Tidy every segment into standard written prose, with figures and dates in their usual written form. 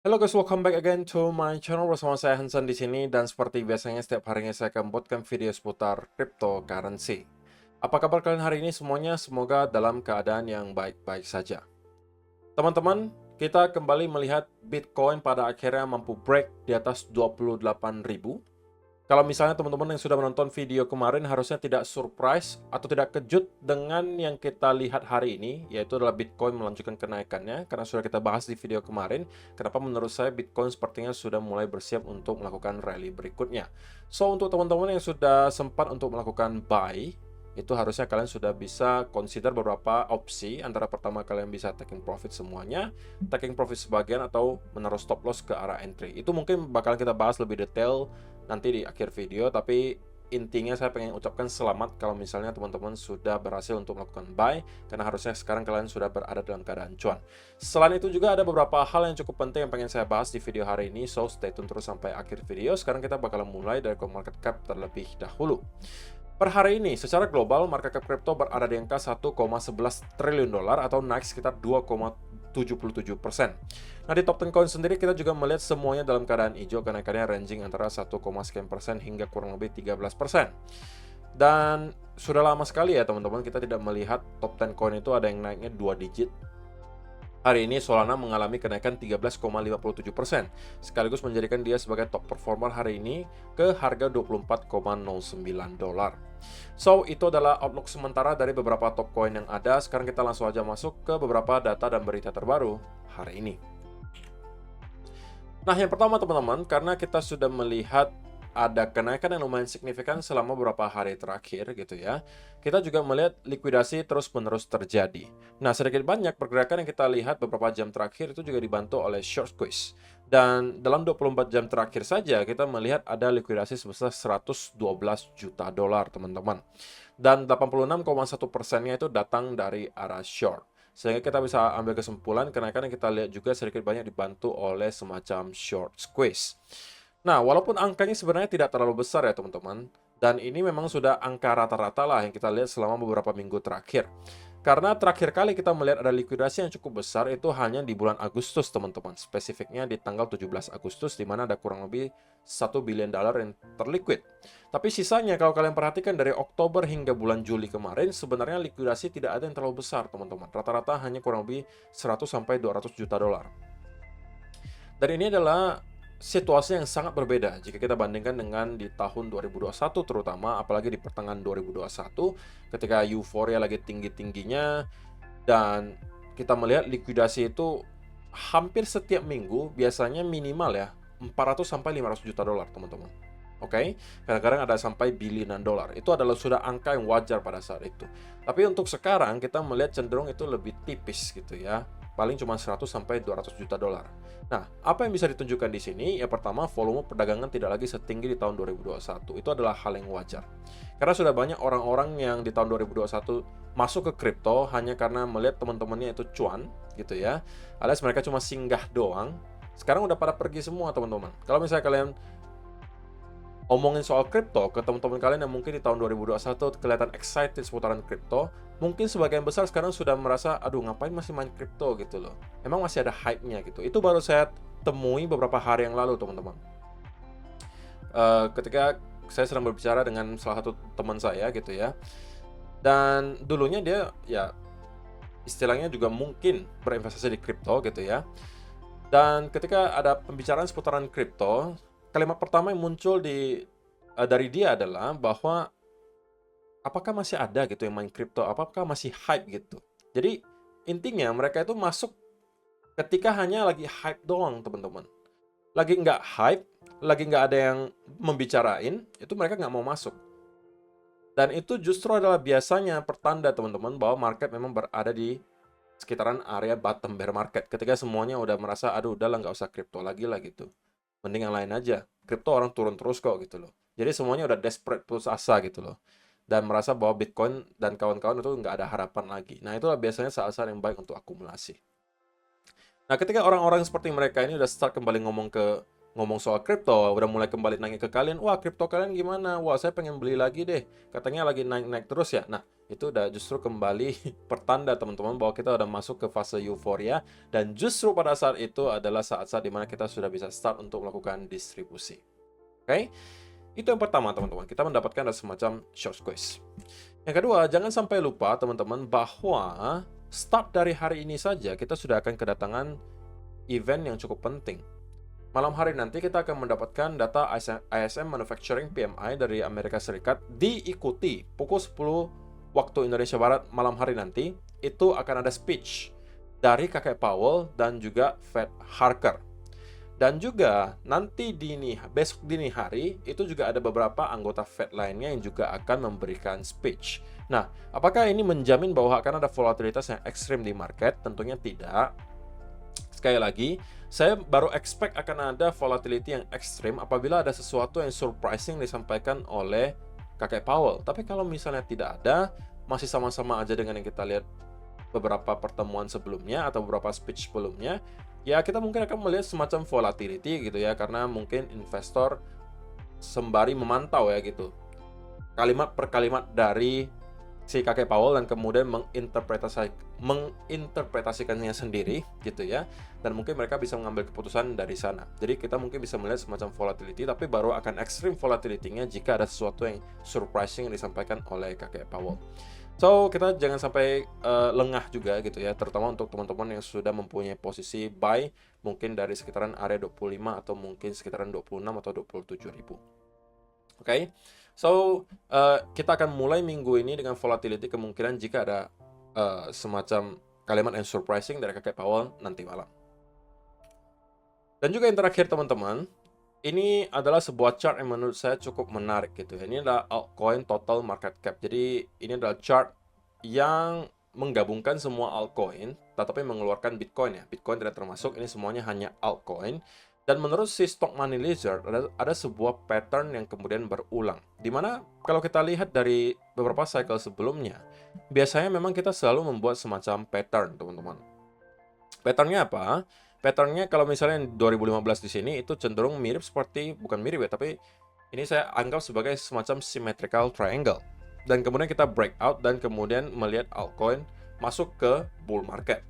Halo guys, welcome back again to my channel. Bersama saya Hansen di sini, dan seperti biasanya setiap harinya saya akan buatkan video seputar cryptocurrency. Apa kabar kalian hari ini semuanya? Semoga dalam keadaan yang baik-baik saja. Teman-teman, kita kembali melihat Bitcoin pada akhirnya mampu break di atas 28.000. Kalau misalnya teman-teman yang sudah menonton video kemarin harusnya tidak surprise atau tidak kejut dengan yang kita lihat hari ini, yaitu adalah Bitcoin melanjutkan kenaikannya, karena sudah kita bahas di video kemarin, kenapa menurut saya Bitcoin sepertinya sudah mulai bersiap untuk melakukan rally berikutnya. So, untuk teman-teman yang sudah sempat untuk melakukan buy, itu harusnya kalian sudah bisa consider beberapa opsi. Antara pertama, kalian bisa taking profit semuanya, taking profit sebagian, atau menaruh stop loss ke arah entry. Itu mungkin bakalan kita bahas lebih detail nanti di akhir video, tapi intinya saya pengen ucapkan selamat kalau misalnya teman-teman sudah berhasil untuk melakukan buy, karena harusnya sekarang kalian sudah berada dalam keadaan cuan. Selain itu juga ada beberapa hal yang cukup penting yang pengen saya bahas di video hari ini, so stay tune terus sampai akhir video. Sekarang kita bakalan mulai dari market cap terlebih dahulu. Per hari ini, secara global, market cap kripto berada di angka 1,11 triliun dolar atau naik sekitar 2,77%. Nah, di top 10 coin sendiri kita juga melihat semuanya dalam keadaan hijau, kenaikannya ranging antara 1, sekian persen hingga kurang lebih 13%. Dan sudah lama sekali ya teman-teman kita tidak melihat top 10 coin itu ada yang naiknya 2 digit. Hari ini Solana mengalami kenaikan 13,57%, sekaligus menjadikan dia sebagai top performer hari ini ke harga 24,09 dolar. So, itu adalah outlook sementara dari beberapa top coin yang ada. Sekarang kita langsung aja masuk ke beberapa data dan berita terbaru hari ini. Nah, yang pertama teman-teman, karena kita sudah melihat ada kenaikan yang lumayan signifikan selama beberapa hari terakhir gitu ya. Kita juga melihat likuidasi terus-menerus terjadi. Nah, sedikit banyak pergerakan yang kita lihat beberapa jam terakhir itu juga dibantu oleh short squeeze. Dan dalam 24 jam terakhir saja kita melihat ada likuidasi sebesar 112 juta dolar, teman-teman. Dan 86,1%-nya itu datang dari arah short. Sehingga kita bisa ambil kesimpulan kenaikan yang kita lihat juga sedikit banyak dibantu oleh semacam short squeeze. Nah, walaupun angkanya sebenarnya tidak terlalu besar ya teman-teman, dan ini memang sudah angka rata-rata lah yang kita lihat selama beberapa minggu terakhir. Karena terakhir kali kita melihat ada likuidasi yang cukup besar itu hanya di bulan Agustus teman-teman, spesifiknya di tanggal 17 Agustus di mana ada kurang lebih 1 billion dolar yang terliquid. Tapi sisanya kalau kalian perhatikan dari Oktober hingga bulan Juli kemarin sebenarnya likuidasi tidak ada yang terlalu besar teman-teman. Rata-rata hanya kurang lebih 100 sampai 200 juta dolar. Dan ini adalah situasi yang sangat berbeda jika kita bandingkan dengan di tahun 2021 terutama, apalagi di pertengahan 2021 ketika euforia lagi tinggi-tingginya dan kita melihat likuidasi itu hampir setiap minggu biasanya minimal ya 400 sampai 500 juta dolar, teman-teman. Oke, kadang-kadang ada sampai bilionan dolar. Itu adalah sudah angka yang wajar pada saat itu. Tapi untuk sekarang kita melihat cenderung itu lebih tipis gitu ya. Paling cuma 100 sampai 200 juta dolar. Nah, apa yang bisa ditunjukkan di sini? Ya pertama, volume perdagangan tidak lagi setinggi di tahun 2021. Itu adalah hal yang wajar. Karena sudah banyak orang-orang yang di tahun 2021 masuk ke kripto hanya karena melihat teman-temannya itu cuan gitu ya. Alias mereka cuma singgah doang. Sekarang udah pada pergi semua, teman-teman. Kalau misalnya kalian omongin soal kripto ke teman-teman kalian yang mungkin di tahun 2021 kelihatan excited seputaran kripto, mungkin sebagian besar sekarang sudah merasa, aduh ngapain masih main kripto gitu loh. Emang masih ada hype-nya gitu. Itu baru saya temui beberapa hari yang lalu, teman-teman. Ketika saya sedang berbicara dengan salah satu teman saya gitu ya. Dan dulunya dia ya istilahnya juga mungkin berinvestasi di kripto gitu ya. Dan ketika ada pembicaraan seputaran kripto, kalimat pertama yang muncul dari dia adalah bahwa apakah masih ada gitu yang main kripto, apakah masih hype gitu. Jadi intinya mereka itu masuk ketika hanya lagi hype doang, teman-teman. Lagi nggak hype, lagi nggak ada yang membicarain, itu mereka nggak mau masuk. Dan itu justru adalah biasanya pertanda, teman-teman, bahwa market memang berada di sekitaran area bottom bear market. Ketika semuanya udah merasa, aduh udahlah nggak usah kripto lagi lah gitu. Mending yang lain aja. Kripto orang turun terus kok gitu loh. Jadi semuanya udah desperate, putus asa gitu loh. Dan merasa bahwa Bitcoin dan kawan-kawan itu nggak ada harapan lagi. Nah, itulah biasanya saat-saat yang baik untuk akumulasi. Nah, ketika orang-orang seperti mereka ini udah start kembali ngomong ke ngomong soal kripto, udah mulai kembali nanya ke kalian, wah kripto kalian gimana? Wah saya pengen beli lagi deh, katanya lagi naik-naik terus ya. Nah, itu udah justru kembali pertanda teman-teman bahwa kita udah masuk ke fase euforia, dan justru pada saat itu adalah saat-saat dimana kita sudah bisa start untuk melakukan distribusi. Oke? Itu yang pertama teman-teman, kita mendapatkan ada semacam short squeeze. Yang kedua, jangan sampai lupa teman-teman bahwa start dari hari ini saja kita sudah akan kedatangan event yang cukup penting. Malam hari nanti kita akan mendapatkan data ISM Manufacturing PMI dari Amerika Serikat, diikuti pukul 10 waktu Indonesia Barat malam hari nanti, itu akan ada speech dari Kakek Powell dan juga Fed Harker. Dan juga nanti besok dini hari, itu juga ada beberapa anggota Fed lainnya yang juga akan memberikan speech. Nah, apakah ini menjamin bahwa akan ada volatilitas yang ekstrim di market? Tentunya tidak. Sekali lagi, saya baru expect akan ada volatility yang ekstrim apabila ada sesuatu yang surprising disampaikan oleh Kakek Powell. Tapi kalau misalnya tidak ada, masih sama-sama aja dengan yang kita lihat beberapa pertemuan sebelumnya atau beberapa speech sebelumnya, ya kita mungkin akan melihat semacam volatility gitu ya, karena mungkin investor sembari memantau ya gitu, kalimat per kalimat dari si Kakek Powell dan kemudian menginterpretasikannya sendiri gitu ya, dan mungkin mereka bisa mengambil keputusan dari sana. Jadi kita mungkin bisa melihat semacam volatility, tapi baru akan ekstrim volatility-nya jika ada sesuatu yang surprising yang disampaikan oleh Kakek Powell. So kita jangan sampai lengah juga gitu ya, terutama untuk teman-teman yang sudah mempunyai posisi buy mungkin dari sekitaran area 25 atau mungkin sekitaran 26 atau 27 ribu. Oke. So, kita akan mulai minggu ini dengan volatility kemungkinan jika ada semacam kalimat yang surprising dari Kakek Powell nanti malam. Dan juga yang terakhir teman-teman, ini adalah sebuah chart yang menurut saya cukup menarik gitu ya. Ini adalah altcoin total market cap. Jadi ini adalah chart yang menggabungkan semua altcoin, tetapi mengeluarkan Bitcoin ya. Bitcoin tidak termasuk, ini semuanya hanya altcoin. Dan menurut si Stock Money Lizard, ada sebuah pattern yang kemudian berulang. Dimana kalau kita lihat dari beberapa cycle sebelumnya, biasanya memang kita selalu membuat semacam pattern, teman-teman. Patternnya apa? Patternnya kalau misalnya 2015 di sini, itu cenderung mirip seperti, bukan mirip ya, tapi ini saya anggap sebagai semacam symmetrical triangle. Dan kemudian kita breakout dan kemudian melihat altcoin masuk ke bull market.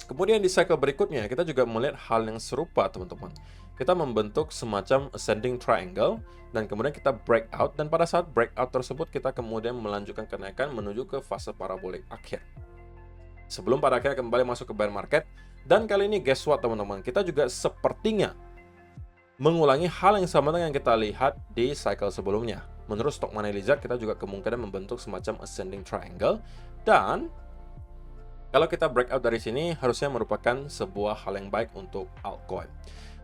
Kemudian di cycle berikutnya, kita juga melihat hal yang serupa, teman-teman. Kita membentuk semacam ascending triangle, dan kemudian kita breakout, dan pada saat breakout tersebut, kita kemudian melanjutkan kenaikan menuju ke fase parabolik akhir. Sebelum pada akhirnya kembali masuk ke bear market, dan kali ini guess what, teman-teman? Kita juga sepertinya mengulangi hal yang sama dengan yang kita lihat di cycle sebelumnya. Menurut Stock Money Lizard, kita juga kemungkinan membentuk semacam ascending triangle, dan kalau kita breakout dari sini, harusnya merupakan sebuah hal yang baik untuk altcoin.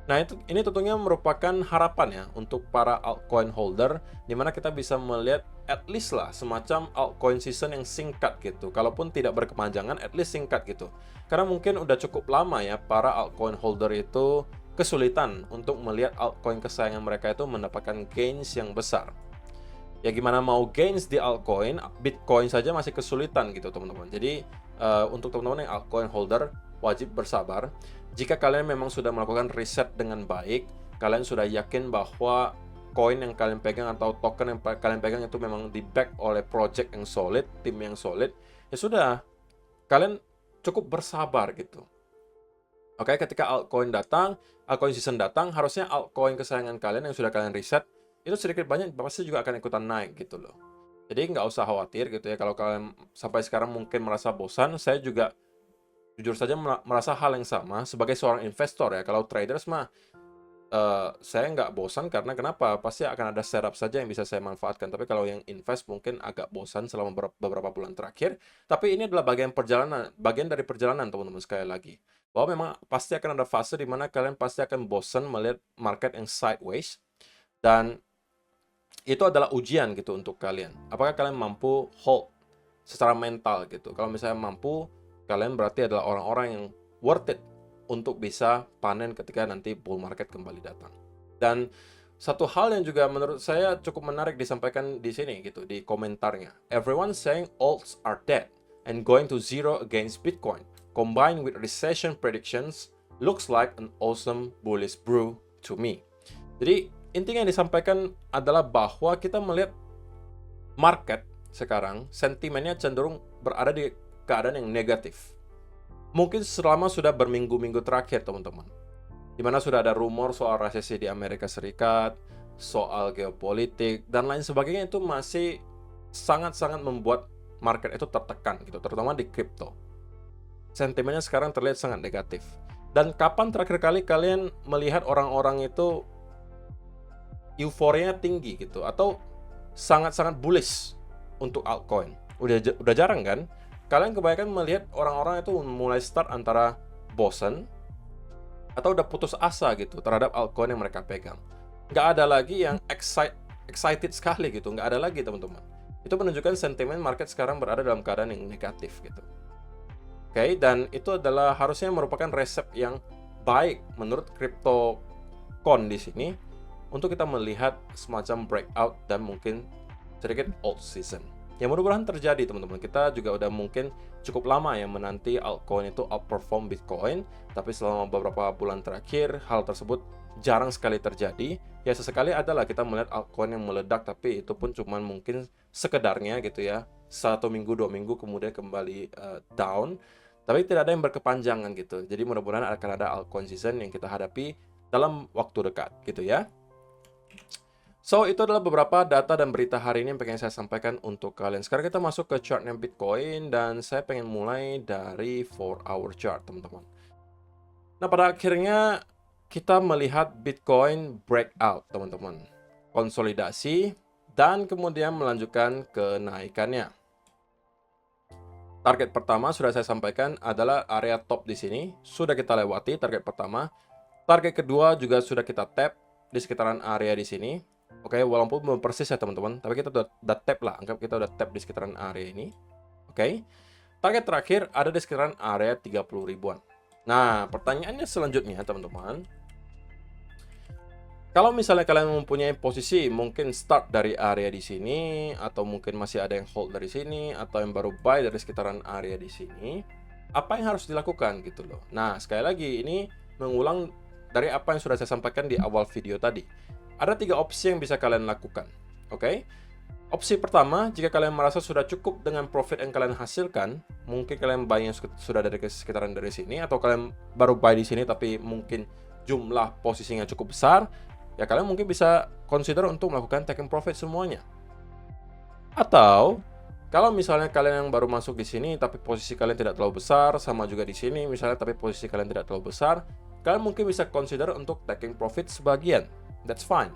Nah, ini tentunya merupakan harapan ya untuk para altcoin holder, di mana kita bisa melihat at least lah semacam altcoin season yang singkat gitu. Kalaupun tidak berkepanjangan, at least singkat gitu. Karena mungkin udah cukup lama ya para altcoin holder itu kesulitan untuk melihat altcoin kesayangan mereka itu mendapatkan gains yang besar. Ya gimana mau gains di altcoin, Bitcoin saja masih kesulitan gitu teman-teman. Jadi untuk teman-teman yang altcoin holder, wajib bersabar. Jika kalian memang sudah melakukan riset dengan baik, kalian sudah yakin bahwa koin yang kalian pegang atau token yang kalian pegang itu memang di-back oleh project yang solid, tim yang solid, ya sudah, kalian cukup bersabar gitu. Oke, ketika altcoin season datang, harusnya altcoin kesayangan kalian yang sudah kalian riset, itu sedikit banyak pasti juga akan ikutan naik gitu loh. Jadi nggak usah khawatir gitu ya, kalau kalian sampai sekarang mungkin merasa bosan, saya juga jujur saja merasa hal yang sama sebagai seorang investor ya. Kalau traders mah saya nggak bosan karena kenapa? Pasti akan ada setup saja yang bisa saya manfaatkan. Tapi kalau yang invest mungkin agak bosan selama beberapa bulan terakhir. Tapi ini adalah bagian dari perjalanan teman-teman sekali lagi. Bahwa memang pasti akan ada fase di mana kalian pasti akan bosan melihat market yang sideways, dan itu adalah ujian gitu untuk kalian. Apakah kalian mampu hold secara mental gitu? Kalau misalnya mampu, kalian berarti adalah orang-orang yang worth it untuk bisa panen ketika nanti bull market kembali datang. Dan satu hal yang juga menurut saya cukup menarik disampaikan di sini gitu di komentarnya. Everyone saying alts are dead and going to zero against Bitcoin, combined with recession predictions, looks like an awesome bullish brew to me. Jadi intinya yang disampaikan adalah bahwa kita melihat market sekarang sentimennya cenderung berada di keadaan yang negatif. Mungkin selama sudah berminggu-minggu terakhir, teman-teman, di mana sudah ada rumor soal resesi di Amerika Serikat, soal geopolitik, dan lain sebagainya, itu masih sangat-sangat membuat market itu tertekan gitu, terutama di kripto. Sentimennya sekarang terlihat sangat negatif. Dan kapan terakhir kali kalian melihat orang-orang itu euforianya tinggi gitu, atau sangat-sangat bullish untuk altcoin? Udah jarang kan? Kalian kebanyakan melihat orang-orang itu mulai start antara bosen atau udah putus asa gitu terhadap altcoin yang mereka pegang. Nggak ada lagi yang excited sekali gitu, nggak ada lagi, teman-teman. Itu menunjukkan sentimen market sekarang berada dalam keadaan yang negatif gitu. Oke, dan itu adalah harusnya merupakan resep yang baik menurut CryptoCon di sini untuk kita melihat semacam breakout dan mungkin sedikit old season. Ya mudah-mudahan terjadi, teman-teman. Kita juga udah mungkin cukup lama ya menanti altcoin itu outperform Bitcoin, tapi selama beberapa bulan terakhir hal tersebut jarang sekali terjadi. Ya sesekali adalah kita melihat altcoin yang meledak, tapi itu pun cuman mungkin sekedarnya gitu ya, 1 minggu 2 minggu kemudian kembali down, tapi tidak ada yang berkepanjangan gitu. Jadi mudah-mudahan akan ada altcoin season yang kita hadapi dalam waktu dekat gitu ya. So, itu adalah beberapa data dan berita hari ini yang pengen saya sampaikan untuk kalian. Sekarang kita masuk ke chartnya Bitcoin, dan saya pengen mulai dari 4-hour chart, teman-teman. Nah, pada akhirnya kita melihat Bitcoin breakout, teman-teman. Konsolidasi, dan kemudian melanjutkan kenaikannya. Target pertama sudah saya sampaikan adalah area top di sini. Sudah kita lewati target pertama. Target kedua juga sudah kita tap di sekitaran area di sini. Oke, walaupun belum persis ya teman-teman, tapi kita udah tap lah, anggap kita udah tap di sekitaran area ini. Oke, target terakhir ada di sekitaran area 30 ribuan. Nah, pertanyaannya selanjutnya teman-teman, kalau misalnya kalian mempunyai posisi mungkin start dari area di sini, atau mungkin masih ada yang hold dari sini, atau yang baru buy dari sekitaran area di sini, apa yang harus dilakukan gitu loh. Nah, sekali lagi ini mengulang dari apa yang sudah saya sampaikan di awal video tadi. Ada 3 opsi yang bisa kalian lakukan. Oke? Opsi pertama, jika kalian merasa sudah cukup dengan profit yang kalian hasilkan, mungkin kalian buy yang sudah dari sekitaran dari sini, atau kalian baru buy di sini tapi mungkin jumlah posisinya cukup besar, ya kalian mungkin bisa consider untuk melakukan taking profit semuanya. Atau kalau misalnya kalian yang baru masuk di sini tapi posisi kalian tidak terlalu besar, sama juga di sini misalnya tapi posisi kalian tidak terlalu besar, kalian mungkin bisa consider untuk taking profit sebagian. That's fine.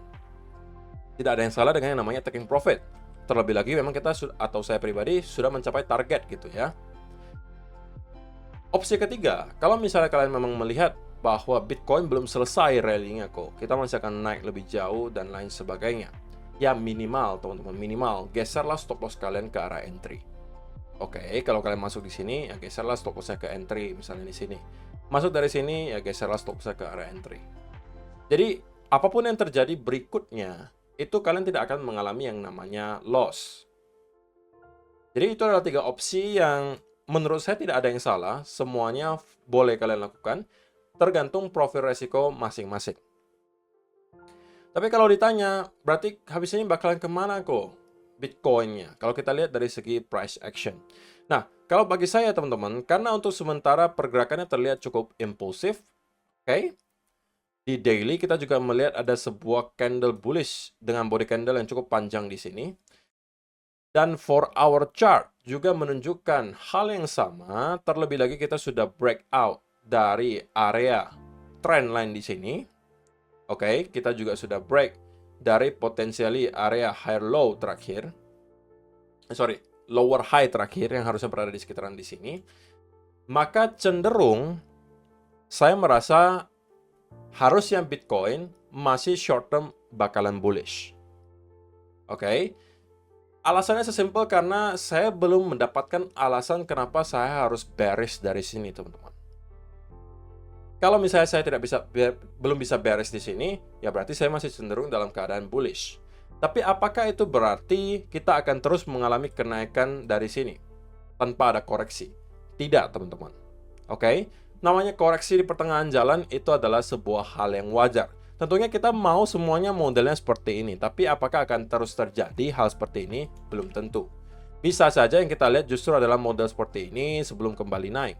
Tidak ada yang salah dengan yang namanya taking profit. Terlebih lagi memang kita atau saya pribadi sudah mencapai target gitu ya. Opsi ketiga, kalau misalnya kalian memang melihat bahwa Bitcoin belum selesai rally-nya kok, kita masih akan naik lebih jauh dan lain sebagainya. Ya minimal teman-teman, minimal geserlah stop loss kalian ke arah entry. Oke, kalau kalian masuk di sini ya geserlah stop loss-nya ke entry, misalnya di sini. Masuk dari sini ya geserlah stop loss-nya ke arah entry. Jadi apapun yang terjadi berikutnya, itu kalian tidak akan mengalami yang namanya loss. Jadi itu adalah 3 opsi yang menurut saya tidak ada yang salah. Semuanya boleh kalian lakukan, tergantung profil resiko masing-masing. Tapi kalau ditanya, berarti habis ini bakalan kemana kok Bitcoin-nya? Kalau kita lihat dari segi price action. Nah, kalau bagi saya teman-teman, karena untuk sementara pergerakannya terlihat cukup impulsif, oke? Di daily kita juga melihat ada sebuah candle bullish dengan body candle yang cukup panjang di sini. Dan 4-hour chart juga menunjukkan hal yang sama, terlebih lagi kita sudah breakout dari area trendline di sini. Oke, kita juga sudah break dari potensially area higher low terakhir. Lower high terakhir yang harusnya berada di sekitaran di sini. Maka cenderung saya merasa harusnya Bitcoin masih short term bakalan bullish. Oke. Alasannya sesimpel karena saya belum mendapatkan alasan kenapa saya harus bearish dari sini, teman-teman. Kalau misalnya saya belum bisa bearish di sini, ya berarti saya masih cenderung dalam keadaan bullish. Tapi apakah itu berarti kita akan terus mengalami kenaikan dari sini tanpa ada koreksi? Tidak, teman-teman. Oke. Namanya koreksi di pertengahan jalan itu adalah sebuah hal yang wajar. Tentunya kita mau semuanya modelnya seperti ini, tapi apakah akan terus terjadi hal seperti ini? Belum tentu. Bisa saja yang kita lihat justru adalah model seperti ini sebelum kembali naik.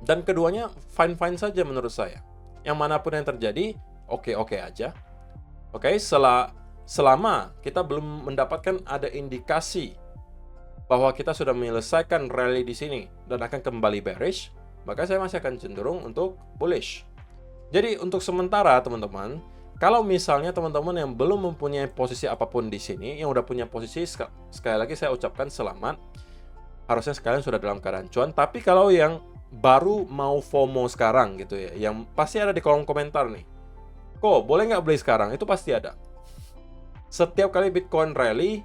Dan keduanya fine-fine saja menurut saya. Yang manapun yang terjadi, oke-oke aja. Oke, selama kita belum mendapatkan ada indikasi bahwa kita sudah menyelesaikan rally di sini dan akan kembali bearish, maka saya masih akan cenderung untuk bullish. Jadi untuk sementara teman-teman, kalau misalnya teman-teman yang belum mempunyai posisi apapun di sini, yang udah punya posisi, sekali lagi saya ucapkan selamat. Harusnya sekalian sudah dalam keadaan cuan. Tapi kalau yang baru mau FOMO sekarang gitu ya, yang pasti ada di kolom komentar nih. Kok boleh nggak beli sekarang? Itu pasti ada. Setiap kali Bitcoin rally,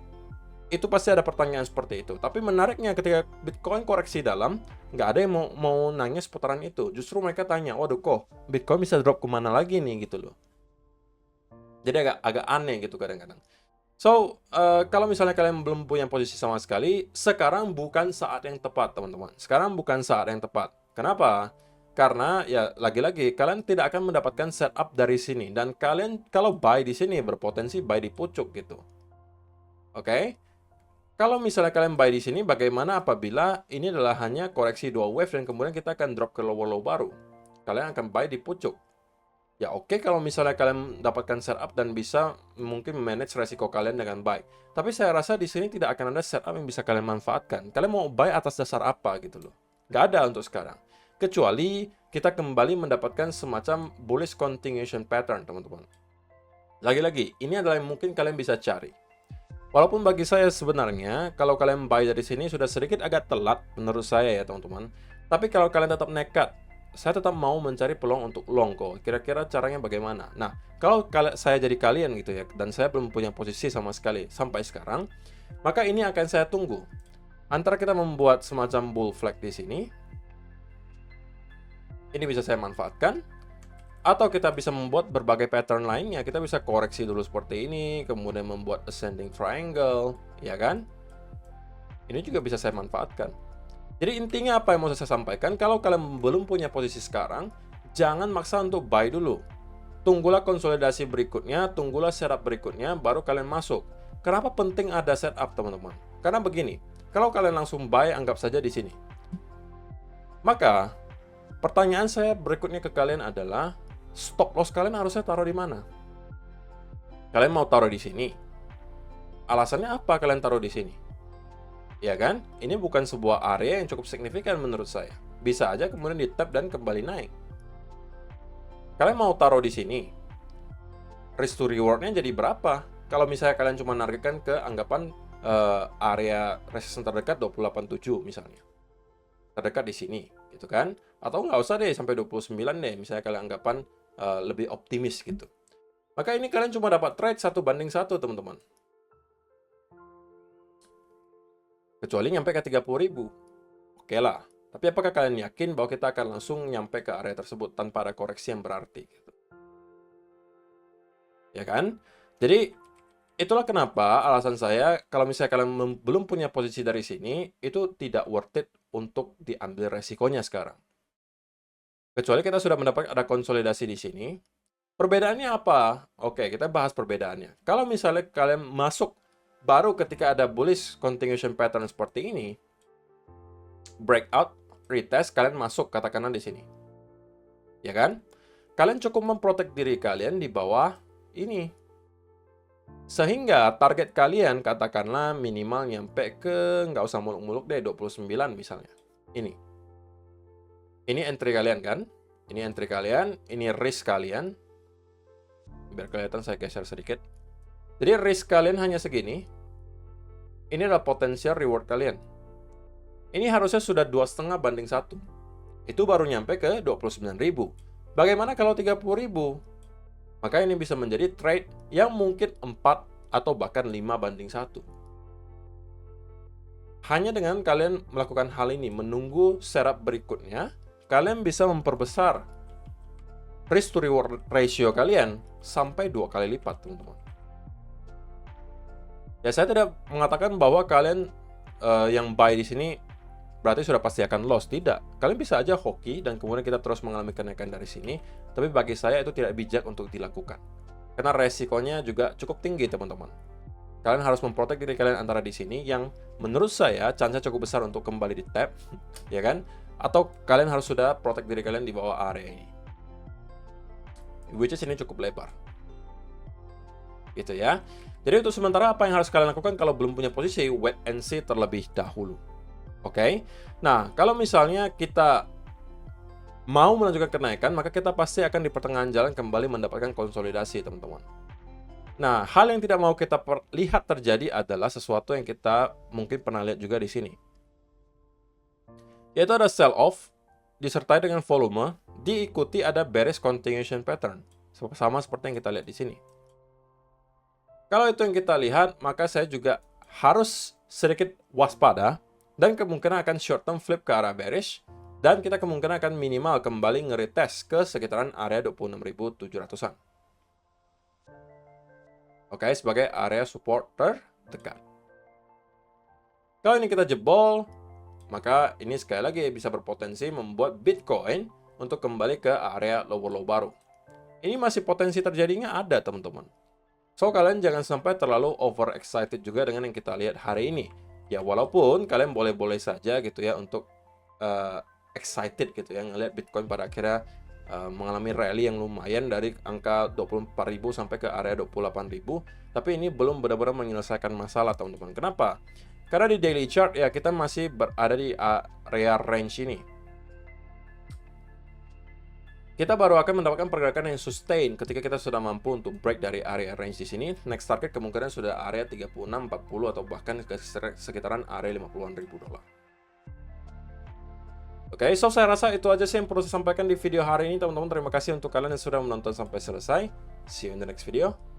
itu pasti ada pertanyaan seperti itu. Tapi menariknya ketika Bitcoin koreksi dalam, nggak ada yang mau nanya seputaran itu. Justru mereka tanya, waduh kok Bitcoin bisa drop kemana lagi nih gitu loh. Jadi agak aneh gitu kadang-kadang. So, kalau misalnya kalian belum punya posisi sama sekali, sekarang bukan saat yang tepat teman-teman. Sekarang bukan saat yang tepat. Kenapa? Karena ya lagi-lagi kalian tidak akan mendapatkan setup dari sini. Dan kalian kalau buy di sini berpotensi buy di pucuk gitu. Oke? Kalau misalnya kalian buy di sini, bagaimana apabila ini adalah hanya koreksi 2 wave dan kemudian kita akan drop ke lower low baru? Kalian akan buy di pucuk. Ya oke, kalau misalnya kalian dapatkan setup dan bisa mungkin manage resiko kalian dengan baik. Tapi saya rasa di sini tidak akan ada setup yang bisa kalian manfaatkan. Kalian mau buy atas dasar apa gitu loh? Nggak ada untuk sekarang. Kecuali kita kembali mendapatkan semacam bullish continuation pattern, teman-teman. Lagi-lagi, ini adalah yang mungkin kalian bisa cari. Walaupun bagi saya sebenarnya, kalau kalian buy dari sini sudah sedikit agak telat menurut saya ya teman-teman. Tapi kalau kalian tetap nekat, saya tetap mau mencari peluang untuk long kok. Kira-kira caranya bagaimana? Nah, kalau saya jadi kalian gitu ya, dan saya belum punya posisi sama sekali sampai sekarang, maka ini akan saya tunggu. Antara kita membuat semacam bull flag di sini, ini bisa saya manfaatkan. Atau kita bisa membuat berbagai pattern lainnya. Kita bisa koreksi dulu seperti ini, kemudian membuat ascending triangle, ya kan? Ini juga bisa saya manfaatkan. Jadi intinya apa yang mau saya sampaikan, kalau kalian belum punya posisi sekarang, jangan maksa untuk buy dulu. Tunggulah konsolidasi berikutnya, tunggulah setup berikutnya, baru kalian masuk. Kenapa penting ada setup, teman-teman? Karena begini, kalau kalian langsung buy, anggap saja di sini. Maka, pertanyaan saya berikutnya ke kalian adalah, stop loss kalian harusnya taruh di mana? Kalian mau taruh di sini? Alasannya apa kalian taruh di sini? Ya kan? Ini bukan sebuah area yang cukup signifikan menurut saya. Bisa aja kemudian di tap dan kembali naik. Kalian mau taruh di sini? Risk to reward-nya jadi berapa? Kalau misalnya kalian cuma nargetkan ke anggapan area resistance terdekat 287 misalnya. Terdekat di sini, gitu kan? Atau nggak usah deh sampai 29 deh, misalnya kalian anggapan lebih optimis gitu. Maka ini kalian cuma dapat trade 1:1 teman-teman. Kecuali nyampe ke 30.000. Oke lah. Tapi apakah kalian yakin bahwa kita akan langsung nyampe ke area tersebut tanpa ada koreksi yang berarti? Gitu. Ya kan? Jadi itulah kenapa alasan saya kalau misalnya kalian belum punya posisi dari sini, itu tidak worth it untuk diambil resikonya sekarang. Kecuali kita sudah mendapat ada konsolidasi di sini. Perbedaannya apa? Oke, kita bahas perbedaannya. Kalau misalnya kalian masuk baru ketika ada bullish continuation pattern seperti ini, breakout, retest, kalian masuk katakanlah di sini. Ya kan? Kalian cukup memprotek diri kalian di bawah ini. Sehingga target kalian katakanlah minimal nyampe ke, nggak usah muluk-muluk deh, 29 misalnya. Ini entry kalian kan? Ini entry kalian, ini risk kalian. Biar kelihatan saya geser sedikit. Jadi risk kalian hanya segini. Ini adalah potensial reward kalian. Ini harusnya sudah 2,5:1. Itu baru nyampe ke 29.000. Bagaimana kalau 30.000? Maka ini bisa menjadi trade yang mungkin 4 atau bahkan 5:1. Hanya dengan kalian melakukan hal ini, menunggu setup berikutnya, kalian bisa memperbesar risk to reward ratio kalian sampai 2 kali lipat, teman-teman. Ya, saya tidak mengatakan bahwa kalian yang buy di sini berarti sudah pasti akan loss. Tidak. Kalian bisa aja hoki dan kemudian kita terus mengalami kenaikan dari sini, tapi bagi saya itu tidak bijak untuk dilakukan. Karena resikonya juga cukup tinggi, teman-teman. Kalian harus memprotek diri kalian antara di sini yang menurut saya chance cukup besar untuk kembali di tap, ya kan? Atau kalian harus sudah protek diri kalian di bawah area ini. Which is ini cukup lebar. Gitu ya. Jadi untuk sementara apa yang harus kalian lakukan kalau belum punya posisi, wait and see terlebih dahulu. Oke. Nah, kalau misalnya kita mau menunjukkan kenaikan, maka kita pasti akan di pertengahan jalan kembali mendapatkan konsolidasi, teman-teman. Nah, hal yang tidak mau kita lihat terjadi adalah sesuatu yang kita mungkin pernah lihat juga di sini. Yaitu ada sell off, disertai dengan volume, diikuti ada bearish continuation pattern. Sama seperti yang kita lihat di sini. Kalau itu yang kita lihat, maka saya juga harus sedikit waspada, dan kemungkinan akan short term flip ke arah bearish, dan kita kemungkinan akan minimal kembali nge-retest ke sekitaran area 26.700-an. Oke, sebagai area support terdekat. Kalau ini kita jebol, maka ini sekali lagi bisa berpotensi membuat Bitcoin untuk kembali ke area lower low baru. Ini masih potensi terjadinya ada, teman-teman. So, kalian jangan sampai terlalu overexcited juga dengan yang kita lihat hari ini. Ya, walaupun kalian boleh-boleh saja gitu ya untuk excited gitu ya, ngelihat Bitcoin pada akhirnya mengalami rally yang lumayan dari angka 24.000 sampai ke area 28.000, tapi ini belum benar-benar menyelesaikan masalah, teman-teman. Kenapa? Karena di daily chart ya kita masih berada di area range ini. Kita baru akan mendapatkan pergerakan yang sustain ketika kita sudah mampu untuk break dari area range di sini. Next target kemungkinan sudah area 36, 40 atau bahkan ke sekitaran area 50-an ribu dolar. Oke, so saya rasa itu aja sih yang perlu saya sampaikan di video hari ini, teman-teman. Terima kasih untuk kalian yang sudah menonton sampai selesai. See you in the next video.